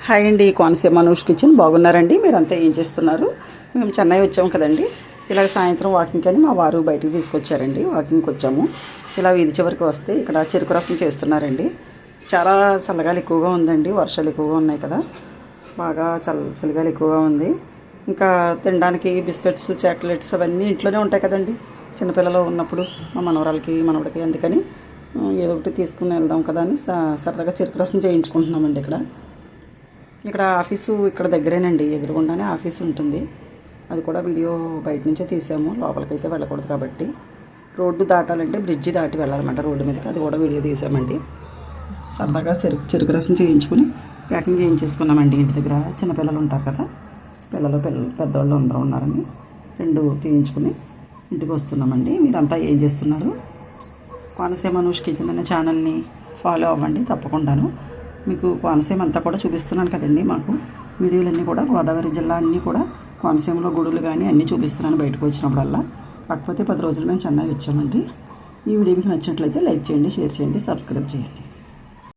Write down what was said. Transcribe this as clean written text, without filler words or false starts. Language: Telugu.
హాయ్ అండి, కోనసీమ అనూష్ కిచెన్. బాగున్నారండి? మీరంతా ఏం చేస్తున్నారు? మేము చెన్నై వచ్చాము కదండి. ఇలాగ సాయంత్రం వాకింగ్కి అని మా వారు బయటికి తీసుకొచ్చారండి. వాకింగ్కి వచ్చాము. ఇలా వీధి చివరికి వస్తే ఇక్కడ చెరుకు రసం చేస్తున్నారండి. చాలా చల్లగాలి ఎక్కువగా ఉందండి. వర్షాలు ఎక్కువగా ఉన్నాయి కదా, బాగా చలిగాలి ఎక్కువగా ఉంది. ఇంకా తినడానికి బిస్కెట్స్, చాక్లెట్స్ అవన్నీ ఇంట్లోనే ఉంటాయి కదండి చిన్నపిల్లలు ఉన్నప్పుడు, మా మనవరాలకి మనవడికి. అందుకని ఏదో ఒకటి తీసుకుని వెళ్దాం కదా అని సరదాగా చెరుకు రసం చేయించుకుంటున్నామండి. ఇక్కడ ఆఫీసు ఇక్కడ దగ్గరేనండి, ఎదురుగుండానే ఆఫీస్ ఉంటుంది. అది కూడా వీడియో బయట నుంచే తీసాము, లోపలికైతే వెళ్ళకూడదు కాబట్టి. రోడ్డు దాటాలంటే బ్రిడ్జి దాటి వెళ్ళాలన్నమాట రోడ్డు మీదకి, అది కూడా వీడియో తీసామండి. సరదాగా చెరుకు రసం చేయించుకుని ప్యాకింగ్ చేయించేసుకున్నామండి. ఇంటి దగ్గర చిన్నపిల్లలు ఉంటారు కదా, పిల్లలు పెద్దవాళ్ళు అందరూ ఉన్నారని 2 చేయించుకుని ఇంటికి వస్తున్నామండి. మీరంతా ఏం చేస్తున్నారు? కోనసీమ అనూష్ కిచెన్ అనే ఛానల్ని ఫాలో అవ్వండి తప్పకుండాను. మీకు కోనసీమ అంతా కూడా చూపిస్తున్నాను కదండి. మాకు వీడియోలన్నీ కూడా గోదావరి జిల్లా అన్నీ కూడా కోనసీమలో గుడులు కానీ అన్నీ చూపిస్తున్నాను బయటకు వచ్చినప్పుడల్లా. కాకపోతే 10 రోజులు మేము చెన్నై వచ్చామండి. ఈ వీడియో మీకు నచ్చినట్లయితే లైక్ చేయండి, షేర్ చేయండి, సబ్స్క్రైబ్ చేయండి.